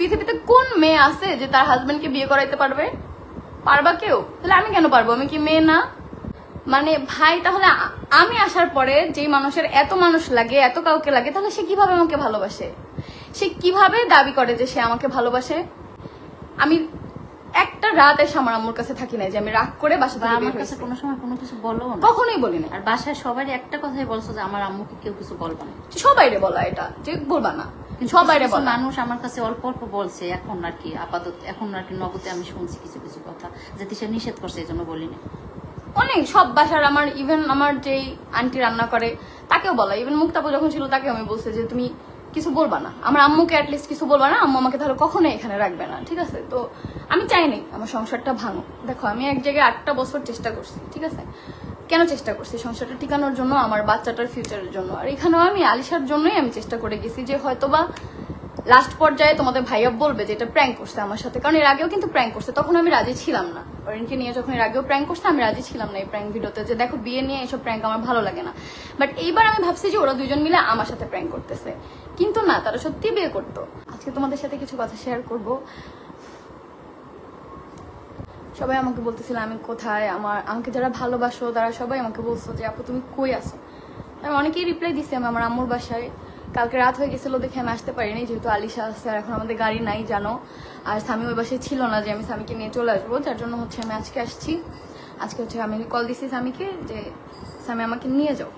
পৃথিবীতে কোন মেয়ে আছে যে তার হাজবেন্ডকে বিয়ে করাইতে পারবে? পারবা কেউ? তাহলে আমি কেন পারবো? আমি কি মেয়ে না? মানে ভাই, তাহলে আমি আসার পরে যেই মানুষের এত মানুষ লাগে, এত কাউকে লাগে, তাহলে সে কিভাবে আমাকে ভালোবাসে? সে কিভাবে দাবি করে যে সে আমাকে ভালোবাসে? আমি একটা রাত এসে আমার আম্মুর কাছে থাকি নাই যে আমি রাগ করে বাসা থেকে বের আমার কাছে হয়েছি। কোনো সময় কোনো কিছু বলো না? কখনোই বলি না। আর বাসায় সবারই একটা কথাই বলছো যে আমার আম্মুকে কেউ কিছু বলবা না। সবাইরে বলা এটা যে বলবা না, সবাইরে কিছু বলা। মানুষ আমার কাছে অল্প অল্প বলছে এখন আর কি, আপাতত এখন আর কি নগদে আমি শুনছি কিছু কিছু কথা, যে সে নিষেধ করছে এই জন্য বলিনি। অনেক সব বাসার আমার, ইভেন আমার যেই আন্টি রান্না করে তাকেও বলা, ইভেন মুক্তাপু যখন ছিল তাকে আমি বলছি যে তুমি কিছু বলবা না, আমার আম্মুকে অ্যাটলিস্ট কিছু বলবা না, আম্মু আমাকে তাহলে কখনোই এখানে রাখবে না, ঠিক আছে? তো আমি চাইনি আমার সংসারটা ভাঙো। দেখো আমি এক জায়গায় 8টা বছর চেষ্টা করছি, ঠিক আছে? কেন চেষ্টা করছি? সংসারটা টিকানোর জন্য, আমার বাচ্চাটার ফিউচারের জন্য। আর এখানেও আমি আলিশার জন্যই আমি চেষ্টা করে গেছি যে হয়তোবা লাস্ট পর্যায়ে তোমাদের ভাইয়া বলবে যে এটা প্র্যাঙ্ক করছে আমার সাথে, কারণ এর আগেও কিন্তু প্র্যাঙ্ক করছে, তখন আমি রাজি ছিলাম না। অরিনকে নিয়ে যখন এর আগেও প্র্যাঙ্ক করছে আমি রাজি ছিলাম না এই প্র্যাঙ্ক ভিডিওতে, যে দেখো বিয়ে নিয়ে এসব প্র্যাঙ্ক আমার ভালো লাগে না। বাট এইবার আমি ভাবছি যে ওরা দুজন মিলে আমার সাথে প্র্যাঙ্ক করতেছে, কিন্তু না, তারা সত্যি বিয়ে করতো। আজকে তোমাদের সাথে কিছু কথা শেয়ার করব। সবাই আমাকে বলতেছিল আমি কোথায়, আমাকে যারা ভালোবাসো তারা সবাই আমাকে বলছো যে আপু তুমি কই আসো। আমি অনেকেই রিপ্লাই দিচ্ছি আমি আমার আম্মুর বাসায়। কালকে রাত হয়ে গেছিল দেখে আমি আসতে পারিনি, যেহেতু আলিশা আসছে আর এখন আমাদের গাড়ি নাই জানো। আর স্বামী ওই বাসায় ছিল না যে আমি স্বামীকে নিয়ে চলে আসবো, যার জন্য হচ্ছে আমি আজকে আসছি। আজকে হচ্ছে আমি কল দিচ্ছি স্বামীকে যে স্বামী আমাকে নিয়ে যাও।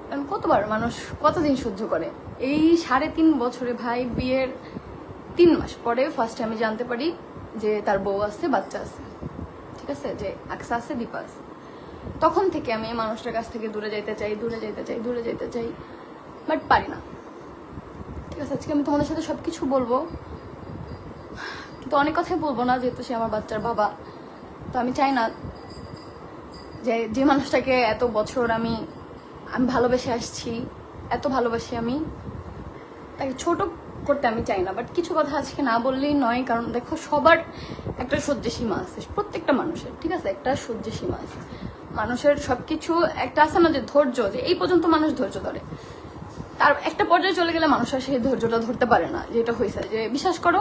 কারণ কতবার মানুষ কতদিন সহ্য করে? এই 3.5 বছরে ভাই, বিয়ের 3 মাস পরে ফার্স্ট আমি জানতে পারি যে তার বউ আছে, বাচ্চা আছে, ঠিক আছে? যে আকসা আছে, দীপা আছে। তখন থেকে আমি এই মানুষটার কাছ থেকে দূরে যাইতে চাই, দূরে যাইতে চাই, দূরে যাইতে চাই, বাট পারি না, ঠিক আছে? আজকে আমি তোমাদের সাথে সবকিছু বলবো, কিন্তু অনেক কথাই বলবো না, যেহেতু সে আমার বাচ্চার বাবা। তো আমি চাই না যে যে মানুষটাকে এত বছর আমি ভালোবেসে আসছি, এত ভালোবাসি আমি, তাকে ছোট করতে আমি চাই না। বাট কিছু কথা আজকে না বললেই নয়, কারণ দেখো সবার একটা সহ্য সীমা আছে, প্রত্যেকটা মানুষের, ঠিক আছে? একটা সহ্য সীমা আছে মানুষের, সবকিছু একটা আছে না যে ধৈর্য, যে এই পর্যন্ত মানুষ ধৈর্য ধরে, তার একটা পর্যায়ে চলে গেলে মানুষ আর সেই ধৈর্যটা ধরতে পারে না। যেটা হয়েছে যে বিশ্বাস করো,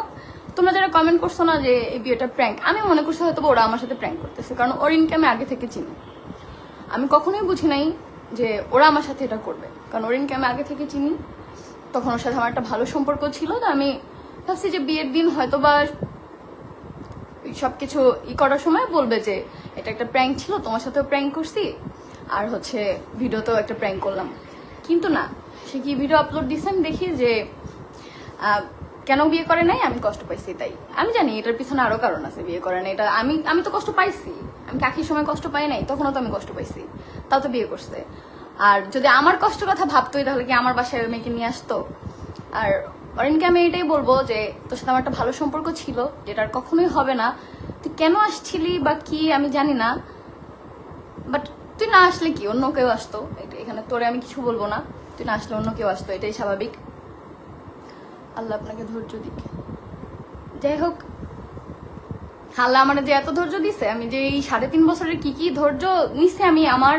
তোমরা যারা কমেন্ট করছো না যে এই বিয়েটা প্র্যাঙ্ক, আমি মনে করছি হয়তো ওরা আমার সাথে প্র্যাঙ্ক করতেছে, কারণ অরিনকে আমি আগে থেকে চিনি। আমি কখনোই বুঝি নাই যে ওরা আমার সাথে এটা করবে, কারণ অরিনকে আমি আগে থেকে চিনি। তখন ওর সাথে আমার একটা ভালো সম্পর্ক ছিল, তো আমি ভাবছি যে বিয়ের দিন হয়তো বা সবকিছু করার সময় বলবে যে এটা একটা প্র্যাঙ্ক ছিল, তোমার সাথেও প্র্যাঙ্ক করছি, আর হচ্ছে ভিডিওতেও একটা প্র্যাঙ্ক করলাম। কিন্তু না, সে কি ভিডিও আপলোড দিচ্ছে আমি দেখি যে কেন বিয়ে করে নাই, আমি কষ্ট পাইছি তাই। আমি জানি এটার পিছনে আরো কারণ আছে বিয়ে করে নাই, এটা আমি তো কষ্ট পাইছি। আমি কাকির সময় কষ্ট পাই নাই, তখনও তো আমি কষ্ট পাইছি, তাও তো বিয়ে করছে। আর যদি আমার কষ্টের কথা ভাবতোই তাহলে কি আমার বাসায় মেয়েকে নিয়ে আসতো? আর অরিনকে আমি এটাই বলবো যে তোর সাথে আমার একটা ভালো সম্পর্ক ছিল, যেটা আর কখনোই হবে না। তুই কেন আসছিলি বা কি আমি জানি না, বাট তুই না আসলে কি অন্য কেউ আসতো? এখানে তোরে আমি কিছু বলবো না, তুই না আসলে অন্য কেউ আসতো, এটাই স্বাভাবিক। আল্লাহ আপনাকে ধৈর্য দিক। যাই হোক, আল্লাহ আমার যে এত ধৈর্য দিছে, আমি যে এই 3.5 বছরের কি কি ধৈর্য নিচ্ছে আমি, আমার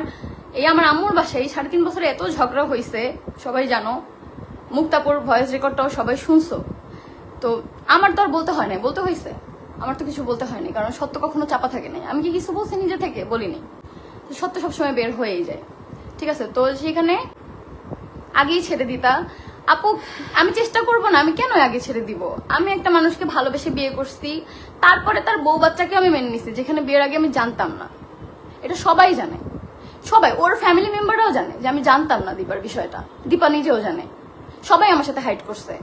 আম্মুর বাসায় এই 3.5 বছরে এত ঝগড়া হয়েছে, সবাই জানো। মুক্তাপুর ভয়েস রেকর্ডটাও সবাই শুনছো। তো আমার তো আর বলতে হয় না, বলতে হয়েছে, আমার তো কিছু বলতে হয়নি, কারণ সত্য কখনো চাপা থাকে না। আমি কি কিছু বলছি নিজে থেকে? বলিনি। সত্য সবসময় বের হয়েই যায়, ঠিক আছে? তো সেখানে আগেই ছেড়ে দিতা আপু, আমি চেষ্টা করবো না, আমি কেন আগে ছেড়ে দিব? আমি একটা মানুষকে ভালোবেসে বিয়ে করছি, তারপরে তার বউ বাচ্চাকে আমি মেনে নিছি, যেখানে বিয়ের আগে আমি জানতাম না। এটা সবাই জানে, সবাই, ওর ফ্যামিলি মেম্বাররাও জানে যে আমি জানতাম না দীপার বিষয়টা, দীপা নিজেও জানে। সবাই আমার সাথে হাইট করছে।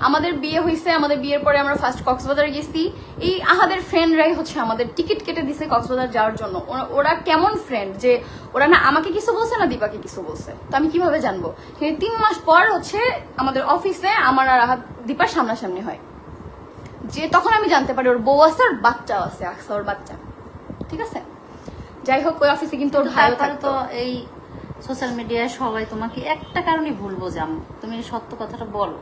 আমাদের বিয়ে হয়েছে, আমাদের বিয়ের পরে আমরা ফার্স্ট কক্সবাজার গেছি, এই আহাদের ফ্রেন্ডরাই হচ্ছে আমাদের টিকিট কেটে দিছে কক্সবাজার যাওয়ার জন্য। ওরা কেমন ফ্রেন্ড যে ওরা না আমাকে কিছু বলছে না দীপাকে কিছু বলছে, তো আমি কিভাবে জানবো? 3 মাস পর হচ্ছে আমাদের অফিসে আমার আর আহাদ দীপার সামনাসামনি হয়, যে তখন আমি জানতে পারি ওর বউ আছে, ওর বাচ্চাও আছে, আকসা ওর বাচ্চা, ঠিক আছে? যাই হোক, ওই অফিসে কিন্তু ওর ভাইও থাকতো। এই সোশ্যাল মিডিয়ায় সবাই তোমাকে একটা কারণে ভুল বোঝে আম্মু, তুমি এই সত্য কথাটা বলো।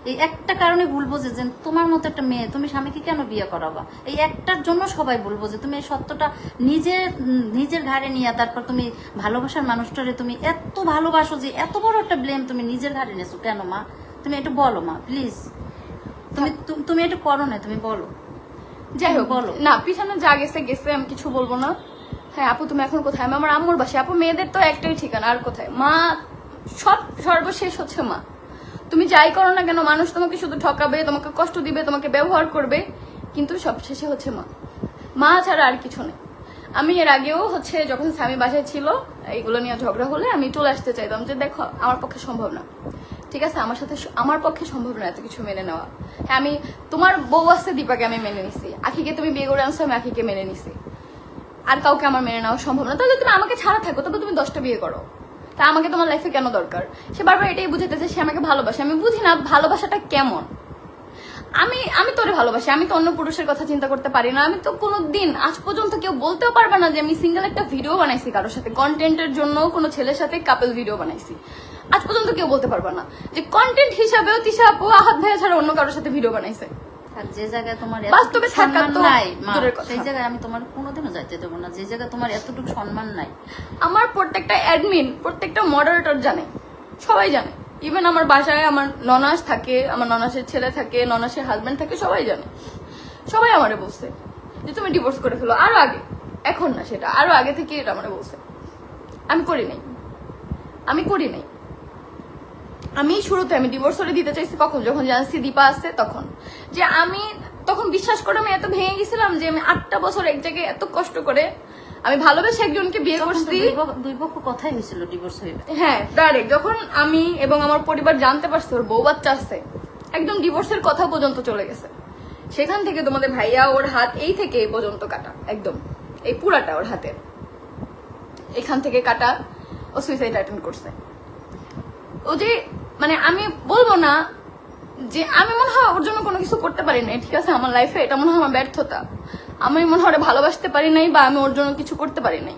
এই একটা কারণে ভুল বোঝে যে তোমার মতো একটা মেয়ে তুমি স্বামীকে কেন বিয়ে করাবা, এই একটার জন্য সবাই ভুল বোঝে। তুমি এই সত্যটা নিজের ঘাড়ে নিয়ে তারপর তুমি ভালোবাসার মানুষটারে তুমি এত ভালোবাসো যে এত বড় একটা ব্লেম তুমি নিজের ঘাড়ে নিয়েছো কেন মা? তুমি একটু বলো মা প্লিজ। তুমি তুমি এটা করো না, তুমি বলো। যাই হোক বলো। না, পিছনে যা গেছে গেছে, আমি কিছু বলবো না। হ্যাঁ আপু তুমি এখন কোথায়? আমি আমার আম্মুর বাসায়। আপু মেয়েদের তো একটাই ঠিকানা, আর কোথায়? মা সর্বশেষ হচ্ছে মা। তুমি যাই করো না কেন, মানুষ তোমাকে শুধু ঠকাবে, তোমাকে কষ্ট দিবে, তোমাকে ব্যবহার করবে, কিন্তু সবশেষে হচ্ছে মা। মা ছাড়া আর কিছু নেই। আমি এর আগেও হচ্ছে যখন স্বামী বাসায় ছিল, এইগুলো নিয়ে ঝগড়া হলে আমি চলে আসতে চাইতাম যে দেখো আমার পক্ষে সম্ভব না, ঠিক আছে, আমার পক্ষে সম্ভব না এত কিছু মেনে নেওয়া। হ্যাঁ আমি, তোমার বউ আছে দীপাকে আমি মেনে নিছি, আখিকে তুমি বিয়ে করে আনছো, আমি আখিকে মেনে নিছি, আর কাউকে আমার মেনে নেওয়া সম্ভব না। তাহলে তুমি আমাকে ছাড়া থাকো, তবে তুমি 10টা বিয়ে করো, তা আমাকে তোমার লাইফে কেন দরকার? সে বারবার এটাই বুঝাইতেছে সে আমাকে ভালোবাসে। আমি বুঝি না ভালোবাসাটা কেমন। আমি তোরে ভালোবাসি, আমি তো অন্য পুরুষের কথা চিন্তা করতে পারি না। আমি তো কোনোদিন আজ পর্যন্ত কেউ বলতেও পারবে না যে আমি সিঙ্গেল একটা ভিডিও বানাইছি কারোর সাথে, কন্টেন্টের জন্য কোনো ছেলের সাথে কাপল ভিডিও বানাইছি। আজ পর্যন্ত কেউ বলতে পারবে না যে কন্টেন্ট হিসাবেও তিশা আপু আহাত ভাইয়া ছাড়া অন্য কারোর সাথে ভিডিও বানাইছে। আর যে জায়গায় তোমার বাস্তবে এতটুকু সম্মান থাকা তো নাই মা, দূরের কথা। সেই জায়গায় আমি তোমার কোনোদিনও যাইতে দেবো না, যে জায়গায় তোমার এতটুকু সম্মান নাই। আমার প্রত্যেকটা অ্যাডমিন, প্রত্যেকটা মডারেটর জানে, সবাই জানে। ইভেন আমার বাসায় আমার ননাস থাকে, আমার ননাসের ছেলে থাকে, ননাসের হাজবেন্ড থাকে, সবাই জানে। সবাই আমারে বলছে যে তুমি ডিভোর্স করে ফেলো, আরো আগে, এখন না, সেটা আরো আগে থেকে এটা আমারে বলছে। আমি করি নাই, আমি করি নাই। আমি শুরুতে আমি ডিভোর্স করে দিতে চাইছি কখন, যখন জানছি দীপা আসছে তখন, যে আমি তখন বিশ্বাস করে আমি এত ভেঙে গেছিলাম যে আমি 8টা বছর এক জায়গায় এত কষ্ট করে আমি ভালোবেসে একজনকে বিয়ে করছি। দুই পক্ষ কথাই হয়েছিল ডিভোর্স হয়ে। হ্যাঁ ডাইরেক্ট যখন আমি এবং আমার পরিবার জানতে পারছে ওর বউ বাচ্চা আছে, একদম ডিভোর্সের কথা পর্যন্ত চলে গেছে। সেখান থেকে তোমাদের ভাইয়া ওর হাত এই থেকে এই পর্যন্ত কাটা, একদম এই পুরাটা ওর হাতের এখান থেকে কাটা। ও সুইসাইড অ্যাটেম্প করছে। ও যে মানে আমি বলবো না যে আমি মনে হয় ওর জন্য কোনো কিছু করতে পারি নাই, ঠিক আছে, আমার লাইফে এটা মনে হয় আমার ব্যর্থতা। আমি মনে হয় ওরে ভালোবাসতে পারি নাই, বা আমি ওর জন্য কিছু করতে পারি নাই,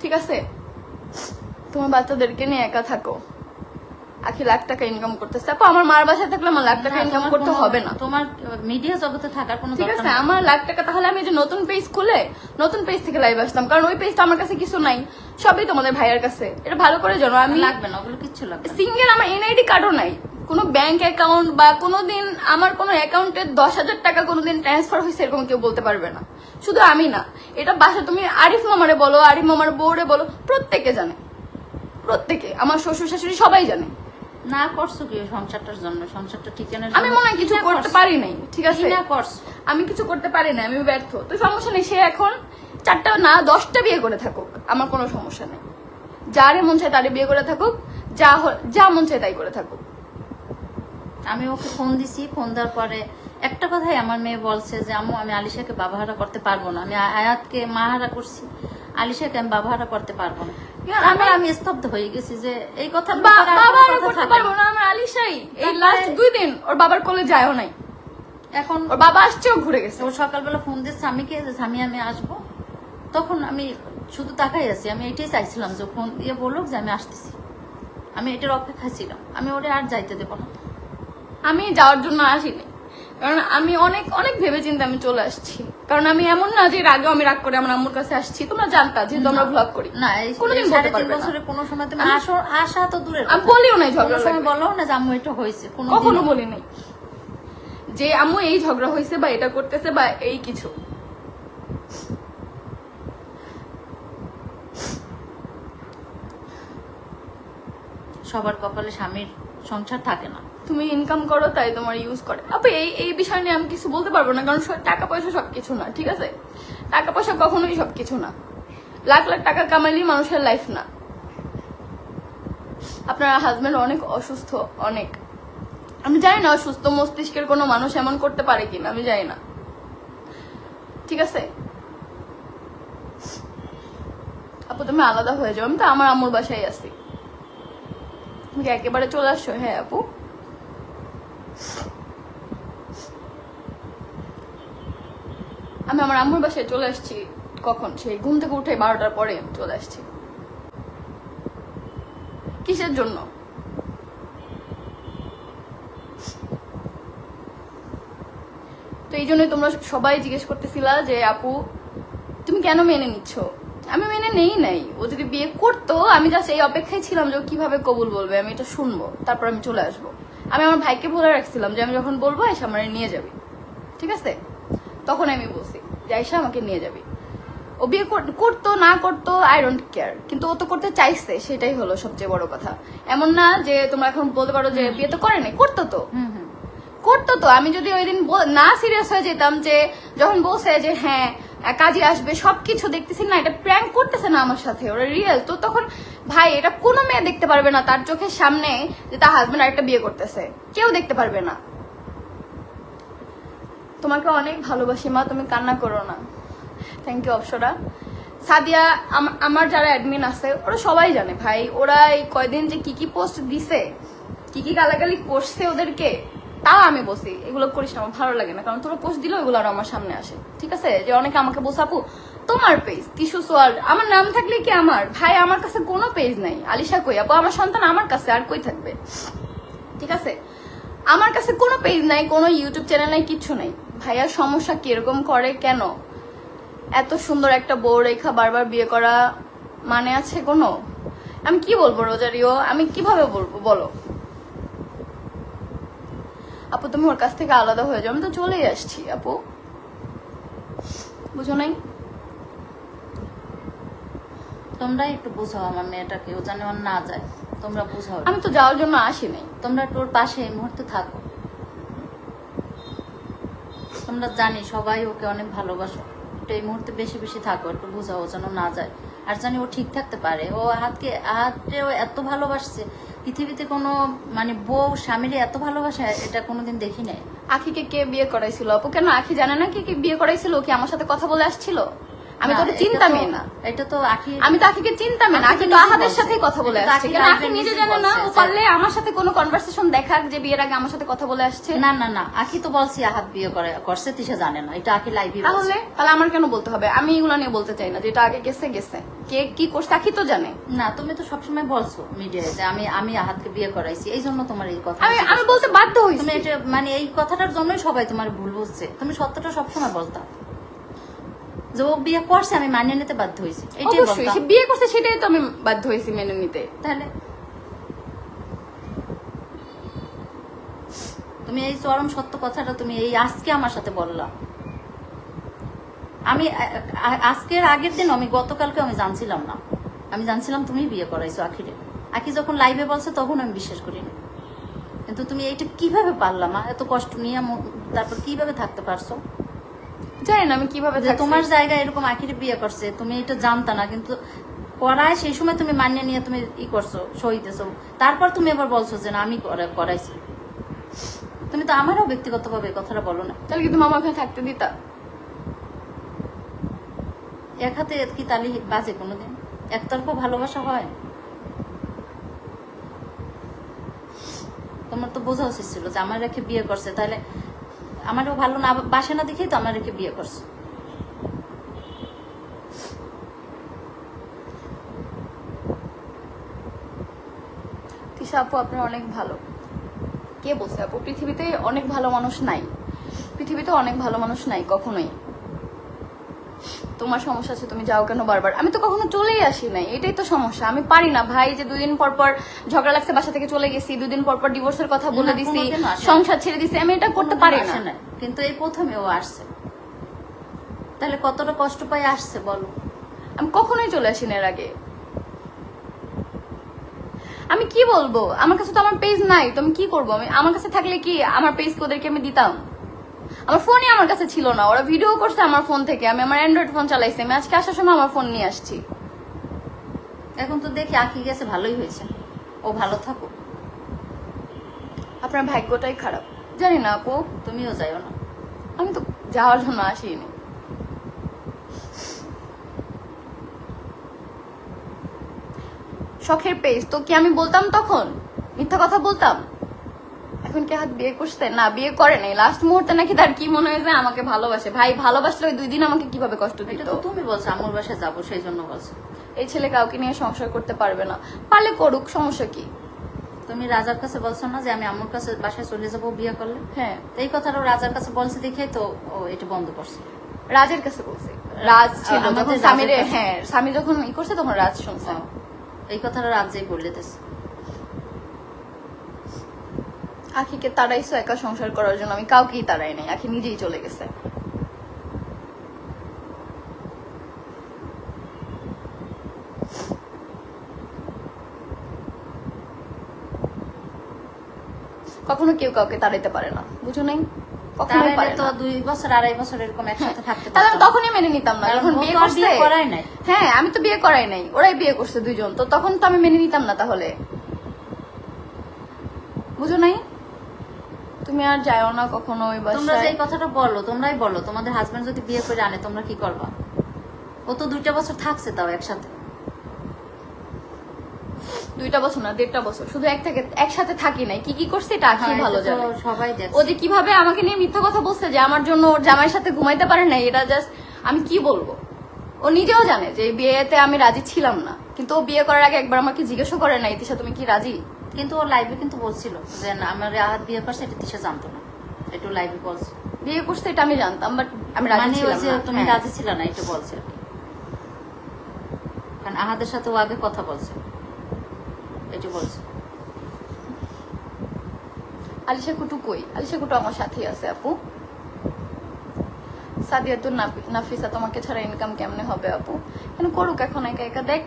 ঠিক আছে। তোমার বাচ্চাদেরকে নিয়ে একা থাকো, আখি লাখ টাকা ইনকাম করতেছে। আপু আমার মার বাসায় থাকলে আমার লাখ টাকা ইনকাম করতে হবে না, তোমার মিডিয়া জগতে থাকার কোনো ঠিক দরকার আছে। নেই। আমার লাখ টাকা, তাহলে আমি যে নতুন পেজ খুলে নতুন পেজ থেকে লাইভ আসতাম, কারণ ওই পেজটা আমার কাছে কিছু নাই, সবই তোমাদের ভাইয়ের কাছে। এটা ভালো করে জানো। আমি লাগবে না ওগুলো, কিচ্ছু লাগবে না। সিঙ্গেল, আমার এনআইডি কার্ডও নাই, কোনো ব্যাংক অ্যাকাউন্ট বা কোনোদিন আমার কোনো অ্যাকাউন্টে 10,000 টাকা কোনোদিন ট্রান্সফার হয়েছে এরকম কেউ বলতে পারবে না। শুধু আমি না, এটা বাসা তুমি আরিফ মামারে বলো, আরিফ মামার বউরে বলো, প্রত্যেকে জানে, প্রত্যেকে, আমার শ্বশুর শাশুড়ি সবাই জানে। না করছো কি সংসারটার জন্য, সংসারটা ঠিকানার আমি মনে হয় কিছু করতে পারি নাই, ঠিক আছে, না করছো। আমি কিছু করতে পারি না, আমি ব্যর্থ। তো সমস্যা নেই, সে এখন 4টা না 10টা বিয়ে করে থাকুক, আমার কোনো সমস্যা নেই। যারে মন চায় তারে বিয়ে করে থাকুক, যা মন চায় তাই করে থাকুক। আমি ওকে ফোন দিছি, ফোন দেওয়ার পরে একটা কথাই আমার মেয়ে বলছে যে আম্মু আমি আলিশাকে বাবাহারা করতে পারবো না, আমি আয়াতকে মাহারা করছি, আলিশাকে আমি বাবাহারা করতে পারবো না। আমি স্তব্ধ হয়ে গেছি যে এই কথা বাবা করতে পারবো না, আমার আলিশাই এই লাস্ট 2 দিন ওর বাবার কোলে যায়ও নাই। এখন ওর বাবা আসছে, ও ঘুরে গেছে। ও সকালবেলা ফোন দিয়ে স্বামীকে যে স্বামী আমি আসবো, তখন আমি শুধু তাকাই আছি। আমি এটাই চাইছিলাম যে ফোন দিয়ে বললো যে আমি আসতেছি, আমি এটার অপেক্ষায় ছিলাম। আমি ওরে আর যাইতে দেবো না। আমি যাওয়ার জন্য আসিনি, কারণ আমি অনেক অনেক ভেবে চিন্তে আমি চলে আসছি। কারণ আমি এমন না যে এর আগেও আমি রাগ করে আমার আম্মুর কাছে আসছি, তোমরা জানতা যেহেতু আমরা ব্লগ করি। না, এই কোনোদিন বলতে 3.5 পারবে না। বছরে কোনো সময় তুমি আসা তো দূরের আমি কথা। বলিও নাই ঝগড়া কোনো সময় লাগবে। বলো না যে আম্মু এটা হয়েছে, কখনো বলি নাই যে আম্মু এই ঝগড়া হয়েছে বা এটা করতেছে বা এই কিছু। সবার কপালে স্বামীর সংসার থাকে না। তুমি ইনকাম করো তাই তোমার ইউজ করে। আপু এই বিষয় নিয়ে আমি কিছু বলতে পারবো না, কারণ টাকা পয়সা সবকিছু না, ঠিক আছে, টাকা পয়সা কখনোই সবকিছু না। লাখ লাখ টাকা কামাইলেই মানুষের লাইফ না। আপনার হাজবেন্ড অনেক অসুস্থ, অনেক, আমি জানি না অসুস্থ মস্তিষ্কের কোনো মানুষ এমন করতে পারে কিনা, আমি জানি না, ঠিক আছে। আপু তুমি আলাদা হয়ে যাও, আমি তো আমার আম্মুর বাসায় আছি। তুমি কি একেবারে চলে আসছো? হ্যাঁ আপু, আমি আমার আম্মুর বাসায় চলে আসছি। কখন? সেই ঘুম থেকে উঠে 12টার পরে আমি চলে আসছি। কিসের জন্য? তো এই জন্যই তোমরা সবাই জিজ্ঞেস করতেছিলা যে আপু তুমি কেন মেনে নিচ্ছ। আমি মেনে নেই নাই। ও যদি বিয়ে করতো, আমি জাস্ট এই অপেক্ষায় ছিলাম যে ও কিভাবে কবুল বলবে, আমি এটা শুনবো, তারপর আমি চলে আসবো। আমি আমার ভাইকে বলে রাখছিলাম যে আমি যখন বলবো আয়সা আমার নিয়ে যাবি, ঠিক আছে? তখন আমি বলছি যে আয়সা আমাকে নিয়ে যাবি। ও বিয়ে করতো না করতো আই ডোন্ট কেয়ার, কিন্তু ও তো করতে চাইছে, সেটাই হলো সবচেয়ে বড় কথা। এমন না যে তোমরা এখন বলতে পারো যে বিয়ে তো করে নাই, করতো তো, করতো তো। আমি যদি ওই দিন না সিরিয়াস হয়ে যেতাম, যে যখন বলছে যে হ্যাঁ কাজে আসবে সবকিছু দেখতেছি না, এটা প্র্যাঙ্ক করতেছে না আমার সাথে, ওরা রিয়েল, তো তখন ভাই এটা কোনো মেয়ে দেখতে পারবে না তার চোখের সামনে যে তার হাজবেন্ড আরেকটা বিয়ে করতেছে, কেউ দেখতে পারবে না। তোমাকে অনেক ভালোবাসি মা, তুমি কান্না করো না। Thank you Apsara. সাদিয়া, আমার যারা অ্যাডমিন আছে ওরা সবাই জানে ভাই, ওরা এই কয়দিন যে কি পোস্ট দিছে, কি গালাগালি করছে ওদেরকে, তাও আমি বসি এগুলো করিস না, আমার ভালো লাগে না। কারণ তোরা পোস্ট দিলেও এগুলো আর আমার সামনে আসে, ঠিক আছে? যে অনেকে আমাকে বসাপু তোমার পেজ টিস্যু সোয়াল, আমার নাম থাকলে কি আমার ভাই, আমার কাছে কোনো পেজ নাই। আলিশা কই আপু, আমার সন্তান আমার কাছে, আর কই থাকবে, ঠিক আছে? আমার কাছে কোনো পেজ নাই, কোনো ইউটিউব চ্যানেল নাই, কিচ্ছু নাই। ভাইয়ার সমস্যা কিরকম করে, কেন এত সুন্দর একটা বউ রেখা বারবার বিয়ে করা মানে আছে কোনো? আমি কি বলবো রোজারিও, আমি কিভাবে বলবো বলো? আপু তুমি ওর কাছ থেকে আলাদা হয়ে যাও, আমি তো চলেই আসছি আপু, বুঝো নাই? তোমরা একটু বুঝাও আমার মেয়েটাকে, ও যেন আর না যায়, তোমরা বুঝাও। আমি তো যাওয়ার জন্য আসি নাই। তোমরা তোর পাশে এই মুহূর্তে থাকো, তোমরা জানি সবাই ওকে অনেক ভালোবাসো, একটু এই মুহূর্তে বেশি বেশি থাকো, একটু বুঝাও ও যেন না যায়, আর জানি ও ঠিক থাকতে পারে। ও আহাতকেও এত ভালোবাসছে, পৃথিবীতে কোনো মানে বউ স্বামীরে এত ভালোবাসে এটা কোনোদিন দেখি নাই। আখিকে কে বিয়ে করাইছিল আপু? কেন আখি জানে না কে বিয়ে করাইছিল? ও কি আমার সাথে কথা বলে আসছিল? আমি তো চিন্তামই না, এটা তো আখি, আমি তো আখিকে চিন্তামই না, আখি তো আহাদের সাথেই কথা বলে আসছে। কেন আখি নিজে জানে না? ও পারলে আমার সাথে কোনো কনভারসেশন দেখাক যে বিয়ের আগে আমার সাথে কথা বলে আসছে। না না না, আখি তো বলছি আহাত বিয়ে করছে, তিশা জানে না, এটা আখি লাইভে। তাহলে আমার কেন বলতে হবে? আমি এগুলো নিয়ে বলতে চাই না, যেটা আগে গেছে গেছে, কে কি করছে আখি তো জানে। না, তুমি তো সবসময় বলছো মিডিয়ায় যে আমি আহাতকে বিয়ে করাইছি, এই জন্য তোমার এই কথা আমি বলতে বাধ্য হইছি। তুমি এটা মানে এই কথাটার জন্যই সবাই তোমার ভুল বুঝছে। তুমি সত্যটা সবসময় বলতা যে ও বিয়ে করছে, আমি মানিয়ে নিতে বাধ্য হয়েছি, এটাই অবশ্যই সে বিয়ে করছে, সেটাই তো আমি বাধ্য হয়েছি মেনে নিতে। তাহলে তুমি এই চরম সত্য কথাটা তুমি এই আজকে আমার সাথে বললা। আমি আজকের আগের দিন, আমি গতকালকে আমি জানছিলাম না, আমি জানছিলাম তুমি বিয়ে করাইছো আখিরে। আখি যখন লাইভে বলছে তখন আমি বিশ্বাস করিনি, কিন্তু তুমি এইটা কিভাবে পারলাম? এত কষ্ট নিয়ে তারপর কিভাবে থাকতে পারছো? জানি না আমি কিভাবে থাকছি। তোমার জায়গায় এরকম আখিরে বিয়ে করছে, তুমি এটা জানতা না, কিন্তু করায় সেই সময় তুমি মানিয়ে নিয়ে তুমি ই করছো, সহিতেছো, তারপর তুমি এবার বলছো যে না আমি করাইছি। তুমি তো আমারও ব্যক্তিগতভাবে কথাটা বলো না। তাহলে কি তুমি আমার ওখানে থাকতে দিতা? এক হাতে কি তালি বাজে কোনোদিন? একতরফা ভালোবাসা হয়? তোমার তো বোঝা উচিত ছিল যে আমার রেখে বিয়ে করছে, তাহলে আমারও ভালো না বাসে না দেখেই তো আমার রেখে বিয়ে করছে। তিশা আপু আপনি অনেক ভালো। কে বলছে আপু? পৃথিবীতে অনেক ভালো মানুষ নাই, পৃথিবীতে অনেক ভালো মানুষ নাই কখনোই। তোমার সমস্যা আছে, তুমি যাও কেন বারবার? আমি তো কখনো চলেই আসি নাই, এটাই তো সমস্যা। আমি পারি না ভাই, যে 2 দিন পর পর ঝগড়া লাগছে বাসা থেকে চলে গেছি, 2 দিন পর পর ডিভোর্সের কথা বলে দিছি, সংসার ছেড়ে দিছি, আমি এটা করতে পারি না। কিন্তু এই প্রথমে ও আসছে, তাহলে কতটা কষ্ট পাই আসছে বলো? আমি কখনোই চলে আসি না এর আগে। আমি কি বলবো? আমার কাছে তো আমার পেজ নাই, তো আমি কি করবো? আমি আমার কাছে থাকলে কি আমার পেজ ওদেরকে আমি দিতাম? আমার ফোনই আমার কাছে ছিল না, ওরা ভিডিও করছে আমার ফোন থেকে, আমি আমার অ্যান্ড্রয়েড ফোন চালাইছি, আমি আজকে আসার সময় আমার ফোন নিয়ে আসছি। এখন তো দেখি আঁকি গেছে, ভালোই হয়েছে, ও ভালো থাকো। আপনার ভাগ্যটাই খারাপ। জানি না আপু, তুমিও যাইও না, আমি তো যাওয়ার জন্য আসিনি। শখের পেজ তো কি আমি বলতাম তখন? মিথ্যা কথা বলতাম? এখন কি হাত বিয়ে করছে? না, বিয়ে করে নাই। লাস্ট মুহূর্তে নাকি তার কি মনে হয়েছে আমাকে ভালোবাসে। ভাই ভালোবাসলে ওই 2 দিন আমাকে কিভাবে কষ্ট দিত? এটা তো তুমি বলছো আমুর বাসায় যাবো, সেই জন্য বলছো। এই ছেলে কাউকে নিয়ে সংসার করতে পারবে না, পারলে করুক, সমস্যা কি? তুমি রাজার কাছে বলছো না যে আমি আমার কাছে বাসায় চলে যাবো বিয়ে করলে? হ্যাঁ, এই কথাটা রাজার কাছে বলছে দেখে তো ও এটা বন্ধ করছে। রাজের কাছে বলছে, রাজ ছিল আমাদের যখন রাজের স্বামীরে, কাছে। হ্যাঁ স্বামী যখন ই করছে তখন রাজ শুনছে। এই কথাটা রাজ্যেই বললে দিস। আখিকে তাড়াইছো একা সংসার করার জন্য, আমি কাউকেই তাড়াই নাই, আখি নিজেই চলে গেছে। কখনো কেউ কাউকে তাড়াইতে পারে না, বুঝো নাই? কখনোই তাহলে পারে তো না। 2 বছর 2.5 বছর এরকম একসাথে থাকতে তাহলে আমি পারতো না। তখনই মেনে নিতাম না, কারণ যখন ও বিয়ে তো আর করছে। বিয়ে করাই নাই। হ্যাঁ, আমি তো বিয়ে করাই নাই, ওরাই বিয়ে করছে দুইজন, তো তখন তো আমি মেনে নিতাম না। তাহলে বুঝো নাই? তুমি আর যাও না কখনো ওই তোমরা যে বাসায়। এই কথাটা বলো, তোমরাই বলো, তোমাদের হাজবেন্ড যদি বিয়ে করে আনে তোমরা কি করবা? ও তো 2টা বছর থাকছে তাও একসাথে। 2টা বছর না, 1.5টা বছর, শুধু একসাথে থাকি নাই। কি কি করছে এটা আখি হ্যাঁ, ভালো এটা তো জানে। সবাই ও দেখছে। যে কিভাবে আমাকে নিয়ে মিথ্যা কথা বলছে যে আমার জন্য ওর জামাইয়ের সাথে ঘুমাইতে পারে নাই, এটা জাস্ট আমি কি বলবো। ও নিজেও জানে যে এই বিয়েতে আমি রাজি ছিলাম না, কিন্তু ও বিয়ে করার আগে একবার আমাকে জিজ্ঞাসা করে নাই, তিশা তুমি কি রাজি? কিন্তু ও লাইভে কিন্তু বলছিল যে না, আমার আহাত বিয়ে করছে, এটা তিশা জানতো না, একটু লাইভে বলছে। বিয়ে করছে এটা আমি জানতাম, বাট আমি রাজি মানে ওই ছিলাম যে না। তুমি হ্যাঁ। রাজি ছিল না, এটা বলছে আর কি। কারণ আহাদের সাথে ও আগে কথা বলছে, এটা বলছে। আলিশা কুটু কই? আলিশা কুটু আমার সাথেই আছে আপু। সাদিয়া তো নাফিসা তোমাকে ছাড়া ইনকাম কেমনে হবে আপু? কেন করুক এখন একা একা। দেখ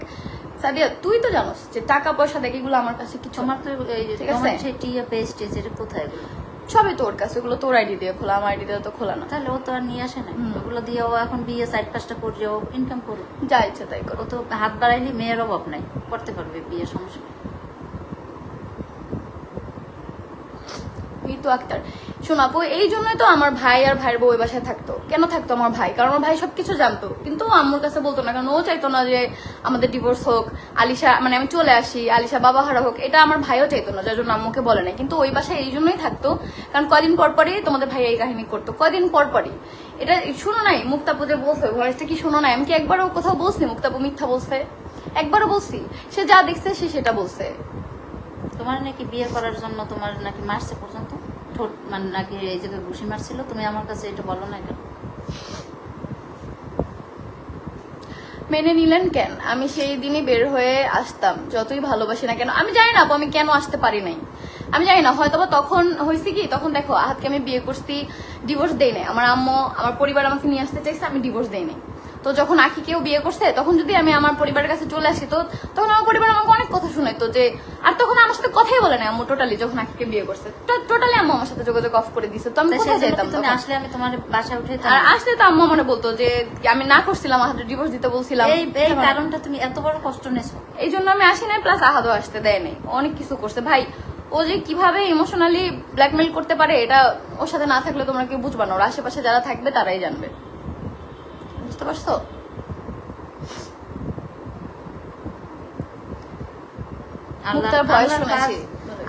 সাদিয়া, তুই তো জানোস যে টাকা পয়সা দেখ এগুলো আমার কাছে কিছু না। তোমার তো এই যে ঠিক তোমার আছে? সেই টিয়া পেস্ট এটা কোথায় এগুলো? সবই তোর কাছে, ওগুলো তোর আইডি দিয়ে খোলা, আমার আইডি দিয়ে তো খোলা না। তাহলে ও তো আর নিয়ে আসে না ওগুলো দিয়ে। ও এখন বিয়ে সাইড কাজটা করে ও ইনকাম করুক, যা ইচ্ছে তাই করো। ও তো হাত বাড়াইলে মেয়ের অভাব নাই, করতে পারবে বিয়ে, সমস্যা নেই। মিতু আক্তার, শোন আপু, এই জন্যই তো আমার ভাই আর ভাইয়ের বউ ওই বাসায় থাকতো। কেন থাকতো আমার ভাই? কারণ আমার ভাই সবকিছু জানতো, কিন্তু ও আম্মুর কাছে বলতো না, কারণ ও চাইতো না যে আমাদের ডিভোর্স হোক, আলিশা মানে আমি চলে আসি, আলিশা বাবা হারা হোক, এটা আমার ভাইও চাইতো না, যার জন্য আম্মুকে বলে নাই। কিন্তু ওই বাসায় এই জন্যই থাকতো, কারণ কদিন পর পরই তোমাদের ভাই এই কাহিনী করতো, কদিন পর পরই। এটা শুনো নাই মুক্তাপু যে বলছে, ভয়েসটা কি শোনো নাই? আমি কি একবারও কোথাও বলছি মুক্তাপু মিথ্যা বলছে? একবারও বলছি? সে যা দেখছে সে সেটা বলছে। তোমার নাকি বিয়ে করার জন্য তোমার নাকি মারছে পর্যন্ত, ঠোঁট মানে নাকি এই জায়গায় ঘুষি মারছিল, তুমি আমার কাছে এটা বলো না কেন? মেনে নিলেন কেন? আমি সেই দিনই বের হয়ে আসতাম, যতই ভালোবাসি না কেন। আমি জানি না আপু আমি কেন আসতে পারি নাই, আমি জানি না। হয়তো বা তখন হয়েছে কি, তখন দেখো আহাতকে আমি বিয়ে করছি, ডিভোর্স দেই নাই। আমার আম্মু আমার পরিবার আমাকে নিয়ে আসতে চাইছে, আমি ডিভোর্স দেই নাই। তো যখন আখিকেও বিয়ে করছে, তখন যদি আমি আমার পরিবারের কাছে চলে আসি, তো তখন আমার পরিবার আমাকে অনেক কথা শুনাইতো যে, আর তখন আমার সাথে কথাই বলে না আম্মু টোটালি। যখন আখিকে বিয়ে করছে টোটালি আম্মু আমার সাথে যোগাযোগ অফ করে দিছে। তো আমি তা কোথায় সেই জন্য যেতাম কি তুমি তখন? আসলে আমি তোমার বাসায় উঠে আর আসলে তো আম্মু মানে বলতো যে আমি না করছিলাম, আহাদের ডিভোর্স দিতে বলছিলাম। এই এই কারণটা তুমি এত বড় কষ্ট নেছো। এই জন্য আমি আসি নাই, প্লাস আহাদও আসতে দেয় নাই। অনেক কিছু করছে ভাই। ও যে কিভাবে ইমোশনালি ব্ল্যাকমেল করতে পারে, এটা ওর সাথে না থাকলে তোমরা কেউ বুঝবা না। ওর আশেপাশে যারা থাকবে তারাই জানবে, বুঝতে পারছো? মুক্তার ভয়েস শুনেছি।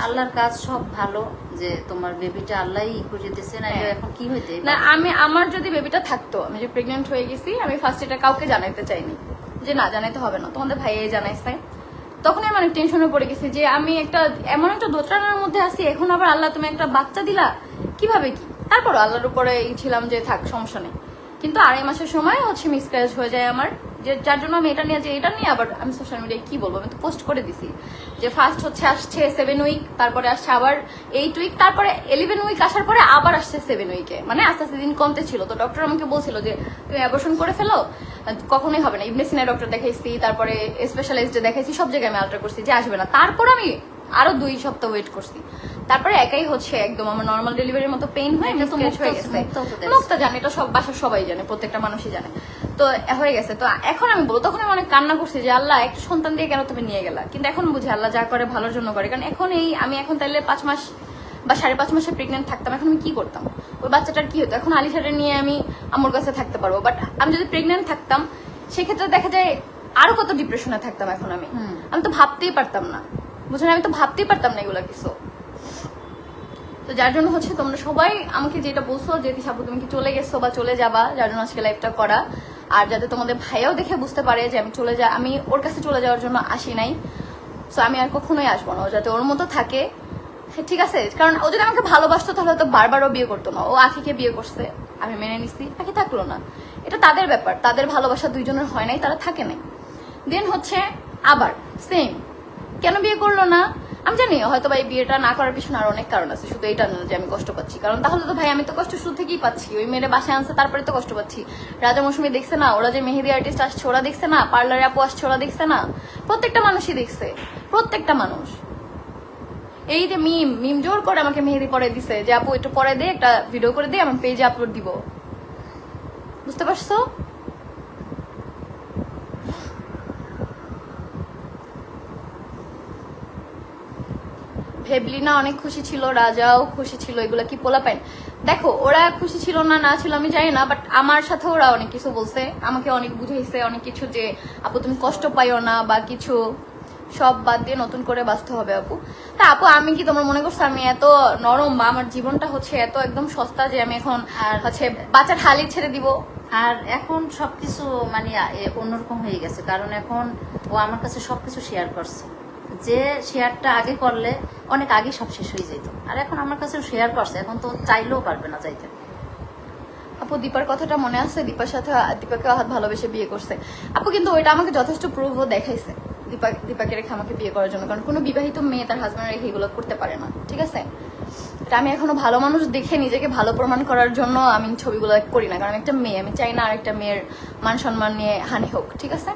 আল্লাহর কাজ সব ভালো, যে তোমার বেবিটা আল্লাহই করে দিয়েছে, না এখন কি হইতে না আমি আমার যদি বেবিটা থাকতো, আমি যে প্রেগনেন্ট হয়ে গেছি, আমি ফার্স্ট এটা কাউকে জানাইতে চাইনি, যে না জানাইতে হবে না, তোমাদের ভাইয়াই জানাইছে। তখন আমি অনেক টেনশনে পড়ে গেছি যে আমি একটা এমন একটা দোটানার মধ্যে আছি, এখন আবার আল্লাহ তুমি একটা বাচ্চা দিলা, কিভাবে কি? তারপর আল্লাহর উপরে ছিলাম যে থাক সমস্যা নেই। কিন্তু 2.5 মাসের সময় হচ্ছে মিসক্যারেজ হয়ে যায় আমার, যে যার জন্য আমি এটা নিয়ে আবার আমি সোশ্যাল মিডিয়ায় কি বলবো, আমি তো পোস্ট করে দিছি যে ফার্স্ট হচ্ছে আসছে 7 উইক, তারপরে আসছে আবার 8 উইক, তারপরে 11 উইক আসার পরে আবার আসছে 7 উইকে, মানে আস্তে আস্তে দিন কমতে ছিল। তো ডক্টর আমাকে বলছিল যে তুমি অ্যাবর্শন করে ফেলো, কখনোই হবে না। ইবনে সিনা ডক্টর দেখাইছি, তারপরে স্পেশালিস্টে দেখাইছি, সব জায়গায় আমি আল্ট্রা করছি যে আসবে না। তারপর আমি আরো 2 সপ্তাহ ওয়েট করছি, তারপরে একাই হচ্ছে একদম আমার নর্মাল ডেলিভারির মতো পেইন হয়ে মিসক্যারেজ হয়ে গেছে। মুক্তা জানে, এটা সব বাসার সবাই জানে, প্রত্যেকটা মানুষই জানে। তো হয়ে গেছে। তো এখন আমি বলবো, তখন আমি অনেক কান্না করছি যে আল্লাহ একটা সন্তান দিয়ে কেন তুমি নিয়ে গেলা। কিন্তু এখন বুঝি আল্লাহ যা করে ভালোর জন্য করে। কারণ এখন আমি এখন তাইলে 5 মাস বা 5.5 মাসে প্রেগনেন্ট থাকতাম, এখন আমি কি করতাম? ওই বাচ্চাটার কি হতো? এখন আলিশারে নিয়ে আমি আমার কাছে থাকতে পারবো, বাট আমি যদি প্রেগনেন্ট থাকতাম সেক্ষেত্রে দেখা যায় আরো কত ডিপ্রেশনে থাকতাম এখন। আমি তো ভাবতেই পারতাম না, বুঝলেন? আমি তো ভাবতেই পারতাম না এগুলা কিছু। তো যার জন্য হচ্ছে তোমরা সবাই আমাকে যেটা বলছো যে তিশাপু তুমি কি চলে গেছো বা চলে যাবা, যার জন্য আজকে লাইভটা করা। আর যাতে তোমাদের ভাইয়াও দেখে বুঝতে পারে যে আমি ওর কাছে চলে যাওয়ার জন্য আসি নাই। সো আমি আর কখনোই আসবো না, ও যাতে ওর মতো থাকে। হ্যাঁ, ঠিক আছে? কারণ ও যদি আমাকে ভালোবাসতো তাহলে তো বারবারও বিয়ে করতো না। ও আখিকে বিয়ে করছে, আমি মেনে নিছি, আখি থাকলো না। এটা তাদের ব্যাপার, তাদের ভালোবাসা দুইজনের হয় নাই, তারা থাকে নাই। দেন হচ্ছে আবার সেম, কেন বিয়ে করলো না? আমি জানি হয়তো বা এই বিয়েটা না করার পিছনে আর অনেক কারণ আছে, শুধু এটা না যে আমি কষ্ট পাচ্ছি। কারণ তাহলে তো ভাই আমি তো কষ্ট শুরু থেকেই পাচ্ছি, ওই মেয়ের বাসায় আনছে তারপরে তো কষ্ট পাচ্ছি। রাজা মৌসুমী দেখছে না, ওরা যে মেহেদি আর্টিস্ট আসছে ওরা দেখছে না, পার্লারে আপু আসছে ওরা দেখছে না, প্রত্যেকটা মানুষই দেখছে, প্রত্যেকটা মানুষ। এই যে মিম জোর করে আমাকে মেহেদি পরে দিছে যে আপু একটু পরে দে, একটা ভিডিও করে দে, আমার পেজে আপলোড দিব। বুঝতে পারছো? ভেবলিনা অনেক খুশি ছিল, রাজাও খুশি ছিল, এগুলা কি পোলা পাইন? দেখো ওরা খুশি ছিল না ছিল আমি জানি না, বাট আমার সাথে ওরা অনেক কিছু বলছে, আমাকে অনেক বুঝাইছে অনেক কিছু, যে আপু তুমি কষ্ট পাইও না বা কিছু, সব বাদ দিয়ে নতুন করে বাঁচতে হবে আপু। তা আপু আমি কি তোমার মনে করছো আমি এত নরম বা আমার জীবনটা হচ্ছে এত একদম সস্তা যে আমি এখন আর হচ্ছে বাচ্চার হালি ছেড়ে দিব? আর এখন সবকিছু মানে অন্যরকম হয়ে গেছে, কারণ এখন ও আমার কাছে সবকিছু শেয়ার করছে, যে শেয়ারটা আগে করলে অনেক আগে সব শেষ হয়ে যেত, আর এখন আমার কাছে শেয়ার করছে, এখন তো চাইলেও পারবে না যাইতে। আপু দীপার কথাটা মনে আছে? দীপার সাথে দীপাকে হাত ভালোবেসে বিয়ে করছে আপু, কিন্তু ওইটা আমাকে যথেষ্ট প্রুভও দেখাইছে দীপাকে রেখে আমাকে বিয়ে করার জন্য, কারণ কোনো বিবাহিত মেয়ে তার হাজব্যান্ড রেখে এগুলো করতে পারে না, ঠিক আছে? এটা আমি এখনো ভালো মানুষ দেখে নিজেকে ভালো প্রমাণ করার জন্য আমি ছবিগুলো করি না, কারণ একটা মেয়ে, আমি চাই না আরেকটা মেয়ের মান সম্মান নিয়ে হানি হোক, ঠিক আছে?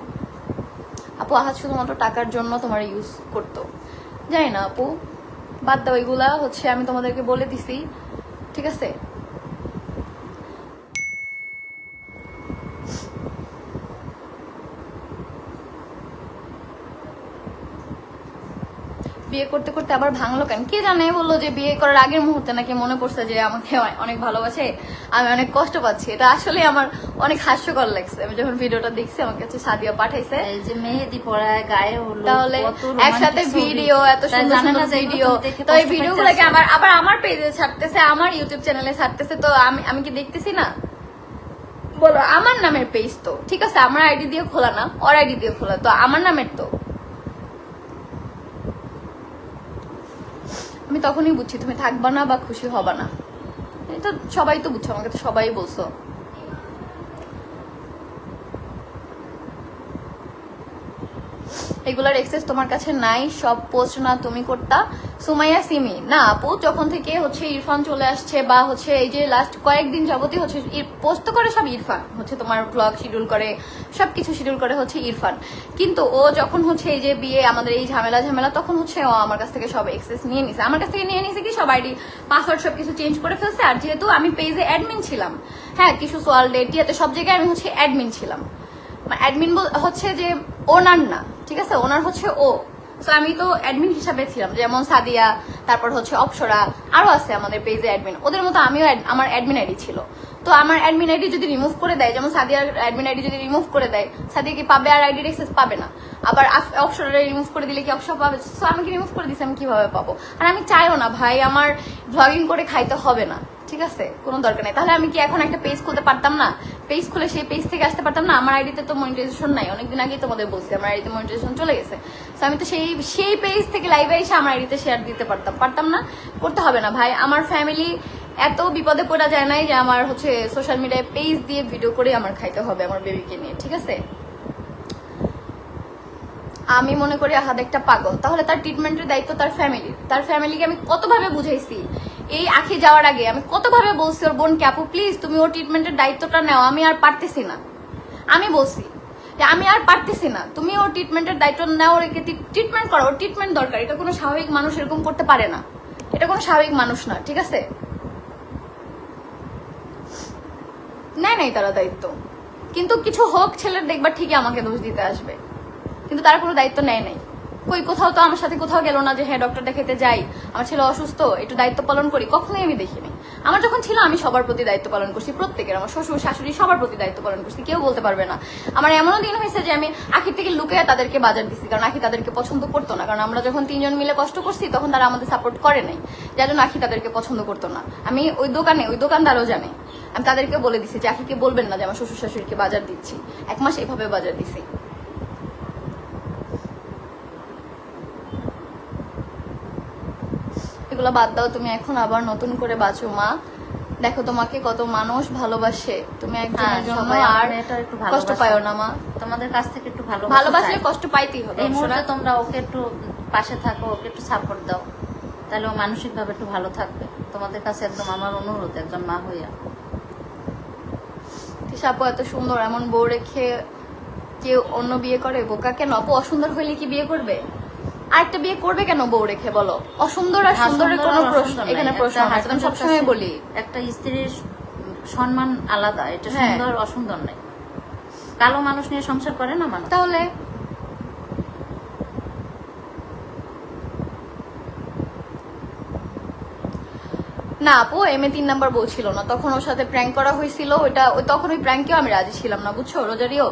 আপু আহাত শুধুমাত্র টাকার জন্য তোমার ইউজ করতো, জানি না আপু, বাদ দাও এগুলা, হচ্ছে আমি তোমাদেরকে বলে দিছি, ঠিক আছে? বিয়ে করতে করতে আবার ভাঙলো কেন কে জানে? বললো যে বিয়ে করার আগের মুহূর্তে নাকি মনে পড়ছে যে আমাকে অনেক ভালোবাসে, আমি অনেক কষ্ট পাচ্ছি। এটা আসলে আমার অনেক হাস্যকর লাগছে, আমি যখন ভিডিওটা দেখছি আমার কাছে সাদিয়া পাঠাইছে, এই যে মেহেদি পরায় গায়ে হলুদ, তাহলে একসাথে ভিডিও, এত সুন্দর সুন্দর ভিডিও, তো এই ভিডিও গুলোকে আবার আমার পেজে ছাড়তেছে, আমার ইউটিউব চ্যানেলে ছাড়তেছে, তো আমি কি দেখতেছি না? বলো, আমার নামের পেজ তো, ঠিক আছে, আমার আইডি দিয়ে খোলা না, ওর আইডি দিয়ে খোলা, তো আমার নামের তো। আমি তখনই বুঝছি তুমি থাকবা না বা খুশি হবা না, এটা সবাই তো বুঝছো, আমাকে তো সবাই বলছো। এগুলার এক্সেস তোমার কাছে নাই, সব পোস্ট না তুমি করতা। সুমাইয়া সিমি না আপু, যখন থেকে হচ্ছে ইরফান চলে আসছে বা হচ্ছে এই যে লাস্ট কয়েকদিন যাবতই হচ্ছে পোস্ট করে সব ইরফান, হচ্ছে তোমার ব্লগ শিডিউল করে, সবকিছু শিডিউল করে হচ্ছে ইরফান। কিন্তু ও যখন হচ্ছে এই যে বিয়ে আমাদের এই ঝামেলা তখন হচ্ছে ও আমার কাছ থেকে সব এক্সেস নিয়ে নিছে, আমার কাছ থেকে নিয়ে নিছে কি সব আইডি পাসওয়ার্ড সবকিছু চেঞ্জ করে ফেলছে। আর যেহেতু আমি পেজে অ্যাডমিন ছিলাম, হ্যাঁ কিছু সোয়াল ডেটিয়াতে সব জায়গায় আমি হচ্ছে অ্যাডমিন ছিলাম, অ্যাডমিন হচ্ছে যে ওনার না, ঠিক আছে, ওনার হচ্ছে ও, তো আমি তো অ্যাডমিন হিসাবে ছিলাম, যেমন সাদিয়া, তারপর হচ্ছে অপসরা, আরো আছে আমাদের পেজে অ্যাডমিন, ওদের মতো আমিও আমার অ্যাডমিন আইডি ছিল। তো আমার অ্যাডমিন আইডি যদি রিমুভ করে দেয়, যেমন সাদিয়ার অ্যাডমিন আইডি যদি রিমুভ করে দেয়, সাদিয়া কি পাবে? আর আইডির অ্যাক্সেস পাবে না। আবার অপসরা রিমুভ করে দিলে কি অপসরা পাবে? তো আমি কি রিমুভ করে দিচ্ছি, আমি কিভাবে পাবো? আর আমি চাইও না ভাই আমার ভ্লগিং করে খাইতে হবে না, ঠিক আছে, কোনো দরকার নেই। তাহলে আমি কি এখন একটা পেজ খুলতে পারতাম না? পেজ খুলে সেই পেজ থেকে আসতে পারতাম না? আমার আইডিতে তো মনিটাইজেশন নাই, অনেকদিন আগেই তোমাদের বলছি আমার আইডিতে মনিটাইজেশন চলে গেছে, তো আমি তো সেই পেজ থেকে লাইভে এসে আমার আইডিতে শেয়ার দিতে পারতাম না? করতে হবে না ভাই, আমার ফ্যামিলি এত বিপদে পড়া যায় নাই যে আমার হচ্ছে সোশ্যাল মিডিয়ায় পেজ দিয়ে ভিডিও করে আমার খাইতে হবে আমার বেবিকে নিয়ে, ঠিক আছে? আমি মনে করি আহাদ একটা পাগল, তাহলে তার ট্রিটমেন্টের দায়িত্ব তার ফ্যামিলিকে আমি কতভাবে বুঝাইছি, এই আখি যাওয়ার আগে আমি কতভাবে বলছি ওর বোনকে, আপু প্লিজ তুমি ওর ট্রিটমেন্টের দায়িত্বটা নাও, আমি আর পারতেছি না। আমি বলছি যে আমি আর পারতেছি না, তুমি ওর ট্রিটমেন্টের দায়িত্ব নাও, ওর ট্রিটমেন্ট করো, ওর ট্রিটমেন্ট দরকার, এটা কোনো স্বাভাবিক মানুষ এরকম করতে পারে না, এটা কোনো স্বাভাবিক মানুষ না, ঠিক আছে? নেয় নাই তারা দায়িত্ব, কিন্তু কিছু হোক ছেলের দেখবা ঠিকই আমাকে দোষ দিতে আসবে, কিন্তু তারা কোনো দায়িত্ব নেয় নাই। কোথাও তো আমার সাথে কোথাও গেল না যে হ্যাঁ ডক্টর দেখাতে যাই, আমার ছেলে অসুস্থ একটু দায়িত্ব পালন করি, কখনোই আমি দেখিনি। আমার যখন ছিল আমি সবার প্রতি দায়িত্ব পালন করছি, প্রত্যেকের, আমার শ্বশুর শাশুড়ি সবার প্রতি দায়িত্ব পালন করছি, কেউ বলতে পারবে না। আমার এমনও দিন হয়েছে যে আমি আখির থেকে লুকিয়ে তাদেরকে বাজার দিচ্ছি, কারণ আখি তাদেরকে পছন্দ করতো না, কারণ আমরা যখন 3 জন মিলে কষ্ট করছি তখন তারা আমাদের সাপোর্ট করে নাই, যার জন্য আখি তাদেরকে পছন্দ করতো না। আমি ওই দোকানদারও জানে, আমি তাদেরকে বলে দিচ্ছি যে আখিকে বলবেন না যে আমার শ্বশুর শাশুড়িকে বাজার দিচ্ছি, 1 মাস এভাবে বাজার দিচ্ছি। এগুলো বাদ দাও, তুমি এখন আবার নতুন করে বাঁচো মা, দেখো তোমাকে কত মানুষ ভালোবাসে, তুমি একজনের জন্য আর কষ্ট পাও না মা, তোমাদের কাছ থেকে একটু ভালোবাসলে কষ্ট পাইতেই হবে। এই মুহূর্তে তোমরা ওকে একটু পাশে থাকো, ওকে একটু সাপোর্ট দাও, তাহলে ও মানসিকভাবে একটু ভালো থাকবে। তোমাদের কাছে একদম আমার অনুরোধ, একজন মা হইয়া। তিশা আপু এত সুন্দর, এমন বউ রেখে কেউ অন্য বিয়ে করে? বোকা কেন আপু? অসুন্দর হইলে কি বিয়ে করবে? আরেকটা বিয়ে করবে কেন বউ রেখে বলো? অসুন্দর আর সুন্দরের কোনো প্রশ্ন এখানে প্রশ্ন হয় না। আমি সবসময় বলি একটা স্ত্রীর সম্মান আলাদা, এটা হ্যাঁ। সুন্দর অসুন্দর নাই। কালো মানুষ নিয়ে সংসার করে না মানুষ। তাহলে না আপু, এম এ 3 নাম্বার বউ ছিল না, তখন ওর সাথে প্র্যাঙ্ক করা হয়েছিল। তখন ওই প্র্যাঙ্কেও আমি রাজি ছিলাম না, বুঝছো রোজারিও।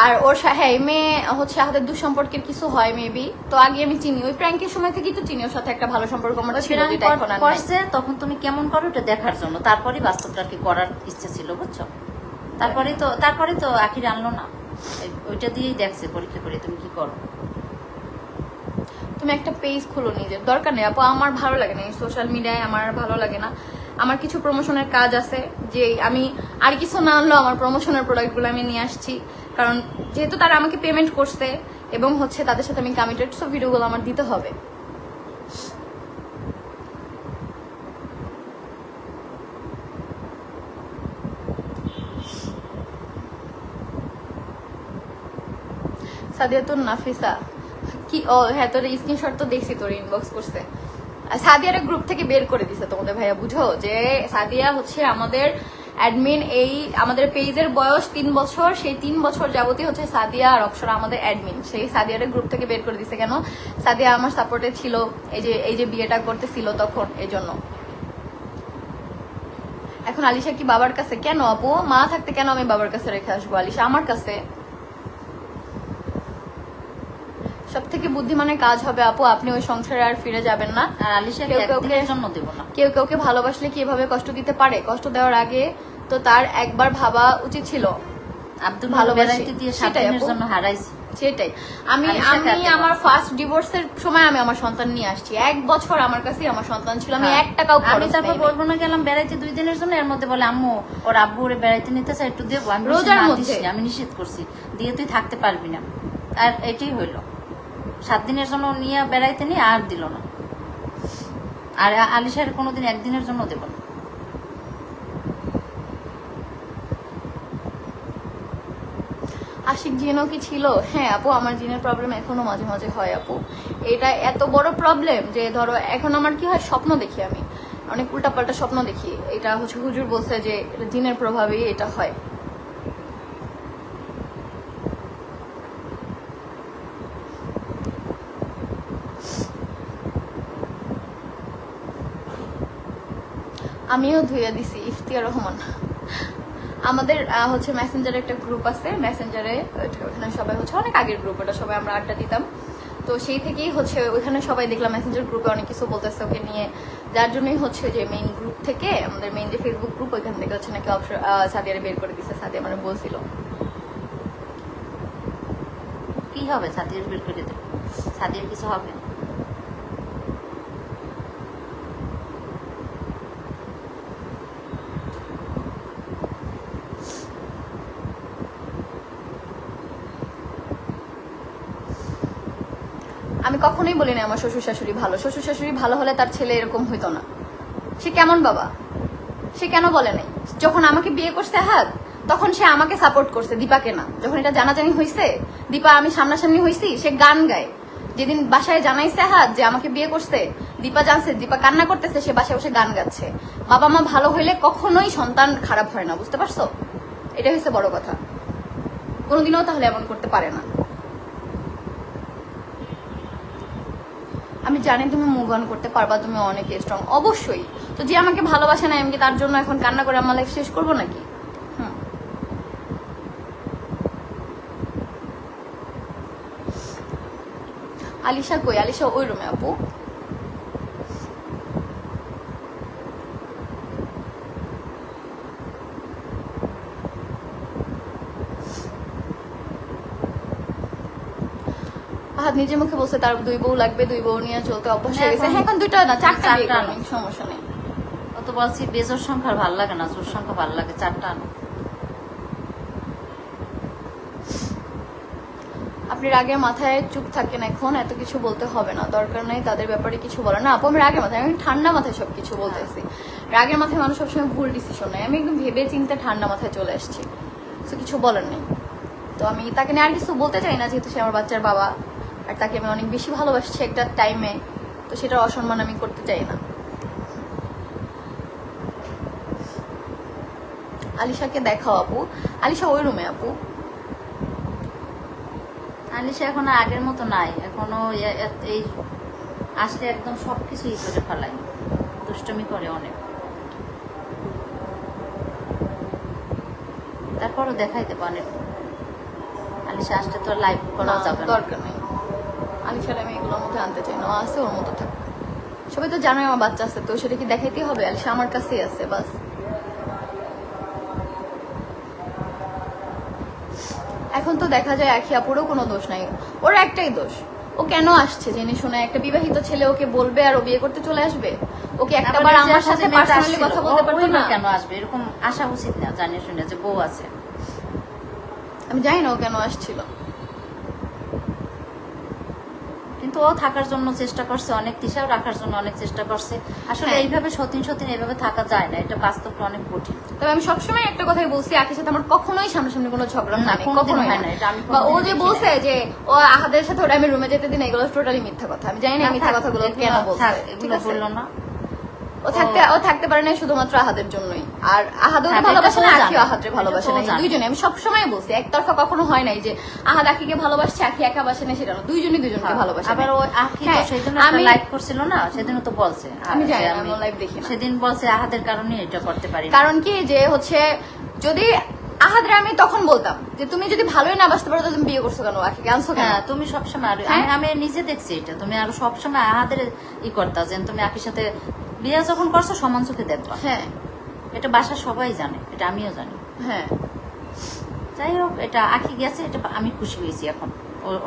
আর ওর হ্যাঁ এম এ হচ্ছে হাতের দুঃসম্পর্কের কিছু হয় মেবি, তো আগে আমি চিনি, ওই প্র্যাঙ্কের সময় থেকেই তো চিনি ওর সাথে একটা ভালো সম্পর্ক আমার ছিল, যেটা এখন আর নাই। করছে তখন তুমি কেমন করো এটা দেখার জন্য, তারপরে বাস্তবটা কি করার ইচ্ছে ছিল, বুঝছো? তারপরে তো আখির আনলো না, ওইটা দিয়েই দেখছে পরীক্ষা করে তুমি কি করো। তুমি একটা পেজ খুলো নিজের, দরকার নেই আপু, আমার ভালো লাগে না সোশ্যাল মিডিয়ায়, আমার ভালো লাগে না। আমার কিছু প্রমোশনের কাজ আছে, যে আমি আর কিছু না আনলেও আমার প্রমোশনের প্রোডাক্টগুলো আমি নিয়ে আসছি, কারণ যেহেতু তারা আমাকে পেমেন্ট করছে এবং হচ্ছে তাদের সাথে আমি কমিটেড, সো ভিডিওগুলো আমার দিতে হবে। সাদিয়া তোর নাফিসা কি? ও হ্যাঁ, তোর স্ক্রিনশট তো দেখছি, তোর ইনবক্স করছে। সাদিয়ার গ্রুপ থেকে বের করে দিছে তোমাদের ভাইয়া, বুঝো যে সাদিয়া হচ্ছে আমাদের অ্যাডমিন। এই আমাদের পেজের বয়স 3 বছর, সেই 3 বছর যাবতীয় হচ্ছে সাদিয়া আর অক্ষরা আমাদের অ্যাডমিন। সেই সাদিয়ার গ্রুপ থেকে বের করে দিছে কেন? সাদিয়া আমার সাপোর্টে ছিল, এই যে বিয়েটা করতেছিল তখন, এই জন্য। এখন আলিশা কি বাবার কাছে? কেন আপু, মা থাকতে কেন আমি বাবার কাছে রেখে আসবো আলিশা? আমার কাছে সব থেকে বুদ্ধিমানের কাজ হবে আপু, আপনি ওই সংসারে আর ফিরে যাবেন না। আর আলিশা কেউ জন্য দেবো না। কেউ কাউকে ভালোবাসলে কি এভাবে কষ্ট দিতে পারে? কষ্ট দেওয়ার আগে তো তার একবার ভাবা উচিত ছিল। আব্দুল ভালোবাসতে দিয়ে 7 দিনের জন্য হারাইছি। সেটাই আমি আমার ফার্স্ট ডিভোর্সের সময় আমি আমার সন্তান নিয়ে আসছি, 1 বছর আমার কাছে আমার সন্তান ছিল, আমি 1 টাকাও আমি খরচ তারপর করিনি। বলবো না গেলাম বেড়াইতে 2 দিনের জন্য, এর মধ্যে বলে আম্মু ওর আব্বু ওরে বেড়াইতে নিতে চাই, একটু দেবো। আমি রোজার মধ্যে আমি নিষেধ করছি, দিয়ে তুই থাকতে পারবি না। আর এটাই হইলো, 7 দিনের জন্য নিয়ে বেড়াইতে নিয়ে আর দিল না। আর আলিশার কোনোদিন 1 দিনের জন্য দেব না। আশিক জিনও কি ছিল? হ্যাঁ আপু, আমার জিনের প্রবলেম এখনো মাঝে মাঝে হয় আপু। এটা এত বড় প্রবলেম যে ধরো এখন আমার কি হয়, স্বপ্ন দেখি, আমি অনেক উল্টাপাল্টা স্বপ্ন দেখি। এটা হচ্ছে হুজুর বলছে যে এটা জিনের প্রভাবেই এটা হয়। আমিও ধুইয়া দিছি। ইফতিয়ার রহমান, আমাদের হচ্ছে মেসেঞ্জারে একটা গ্রুপ আছে, মেসেঞ্জারে ওখানে সবাই হচ্ছে অনেক আগের গ্রুপ, ওটা সবাই আমরা আড্ডা দিতাম, তো সেই থেকেই হচ্ছে ওইখানে সবাই দেখলাম মেসেঞ্জার গ্রুপে অনেক কিছু বলতেছে ওকে নিয়ে, যার জন্যই হচ্ছে যে মেইন গ্রুপ থেকে, আমাদের মেইন যে ফেসবুক গ্রুপ, ওইখান থেকে হচ্ছে নাকি সাদিয়ারে বের করে দিচ্ছে। সাদিয়া মানে বলছিল কি হবে, সাদিয়ার বের করে দেবে, সাদিয়ার কিছু হবে। আমি কখনোই বলি না আমার শ্বশুর শাশুড়ি ভালো। শ্বশুর শাশুড়ি ভালো হলে তার ছেলে এরকম হইতো না। সে কেমন বাবা, সে কেন বলে নাই? যখন আমাকে বিয়ে করছে হাত, তখন সে আমাকে সাপোর্ট করছে, দীপাকে না। যখন এটা জানাজানি হয়েছে, দীপা আমি সামনাসামনি হয়েছি, সে গান গায়। যেদিন বাসায় জানাইছে হাত যে আমাকে বিয়ে করছে, দীপা জানছে, দীপা কান্না করতেছে, সে বাসায় বসে গান গাচ্ছে। বাবা মা ভালো হইলে কখনোই সন্তান খারাপ হয় না, বুঝতে পারছো? এটা হচ্ছে বড় কথা। কোনোদিনও তাহলে এমন করতে পারে না। আমি জানি তুমি মুভ অন করতে পারবা, তুমি অনেক স্ট্রং, অবশ্যই। তো যে আমাকে ভালোবাসে না, আমি কি তার জন্য এখন কান্না করে আমার লাইফ শেষ করবো নাকি? আলিশা কই? আলিশা ওই রুমে আপু। নিজের মুখে বলছে তার 2 বউ লাগবে, 2 বউ নিয়ে চলতে অভ্যাস হয়ে গেছে। হ্যাঁ, এখন 2টা না 4টা বিয়ে করবেন, সমস্যা নেই। অত বলছি বেজোর সংখ্যার ভাল লাগে না, জোর সংখ্যা ভাল লাগে, 4টা আনো। আপনি রাগের মাথায় চুপ থাকেন, এখন এত কিছু বলতে হবে না, দরকার নেই তাদের ব্যাপারে কিছু বলার। না আপু, আমি রাগের মাথায়, আমি ঠান্ডা মাথায় সবকিছু বলতেছি। রাগের মাথায় মানুষ সবসময় ভুল ডিসিশন নেয়, আমি একদম ভেবে চিন্তে ঠান্ডা মাথায় চলে আসছি, তো কিছু বলার নেই। তো আমি তাকে নিয়ে আর কিছু বলতে চাই না, যেহেতু সে আমার বাচ্চার বাবা, আর তাকে আমি অনেক বেশি ভালোবাসছি একটা টাইমে, তো সেটার অসম্মান আমি করতে চাই না। আলিশাকে দেখাও আপু। আলিশা ওই রুমে আপু। আলিশা এখন আগের মতো নাই, এখনো এই আসলে একদম সবকিছু ই করে ফেলায়, দুষ্টমি করে অনেক। তারপরও দেখাইতে পারে আলিশা আসলে তো লাইভ করা যাবে না। দরকার নেই, আলিশার আমি এগুলোর মধ্যে আনতে চাই না, ও আছে ওর মতো থাক। সবাই তো জানোই আমার বাচ্চা আছে, তো সেটা কি দেখাইতেই হবে? আলিশা আমার কাছেই আছে, বাস। এখন তো দেখা যায় আখি আপুরও কোনো দোষ নাই, ওর একটাই দোষ, ও কেন আসছে জেনে শুনে? একটা বিবাহিত ছেলে ওকে বলবে আর ও বিয়ে করতে চলে আসবে? ওকে একটাবার আমার সাথে পার্সোনালি কথা বলতে পারতো না? কেন আসবে? এরকম আসা উচিত না, জানিয়ে শুনে যে বউ আছে। আমি জানি না ও কেন আসছিল, কিন্তু ও থাকার জন্য চেষ্টা করছে অনেক, তিশাও রাখার জন্য অনেক চেষ্টা করছে। আসলে হ্যাঁ। এইভাবে সতীন এইভাবে থাকা যায় না, এটা বাস্তবটা অনেক কঠিন। তবে আমি সবসময় একটা কথাই বলছি, আখির সাথে আমার কখনোই সামনাসামনি কোনো ঝগড়া না, হয়নি, কোনোদিন কখনোই হয় না। না, এটা আমি বা ও কোনোদিন যে দেখি বলছে নাই। যে ও আহাদের সাথে ওরা আমি রুমে যেতে দিন, এগুলো টোটালি মিথ্যা কথা। আমি জানি না এই মিথ্যা কথাগুলো কেন বলছে, ঠিক এগুলো আছে? বললো না। ও থাকতে পারে না শুধুমাত্র আহাদের জন্যই, আর আহাদও হ্যাঁ, ভালোবাসে না, এটা তো ও আখিও জানে। আহাদরে এটা ভালোবাসে তো ও না, জানে। দুইজনে। আমি সবসময় বলছি, একতরফা কখনো হয় নাই যে আহাদ আখিকে ভালোবাসছে, আখি একা বাসে না, সেটা না, দুইজনই দুজনকে ভালোবাসে। আবার ও আখি তো হ্যাঁ, সেদিন আমি লাইভ করছিল না, সেদিনও তো বলছে। আমি যে জানি না, আমি লাইভ দেখি না। সেদিন বলছে আহাদের কারণে এটা করতে পারি না। কারণ কি যে হচ্ছে, যদি আহাদরে আমি তখন বলতাম যে তুমি যদি ভালোই না বাসতে পারো তো তুমি বিয়ে করছো কেন, আখিকে আনছো কেন? হ্যাঁ, তুমি সবসময় হ্যাঁ? আমি নিজে দেখছি এটা, তুমি আরো সবসময় আহাদের ই করতা যে তুমি আখির সাথে বিয়ে যখন করছো সমান চোখে দেখবা। হ্যাঁ এটা বাসার সবাই জানে, এটা আমিও জানি। হ্যাঁ, যাই হোক, এটা আখি গেছে, এটা আমি খুশি হয়েছি। এখন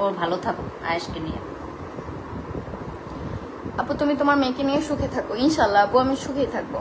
ওর ভালো থাকুক আয়েশকে নিয়ে। আপু তুমি তোমার মেয়েকে নিয়ে সুখে থাকো, ইনশাল্লাহ আপু, আমি সুখেই থাকবো।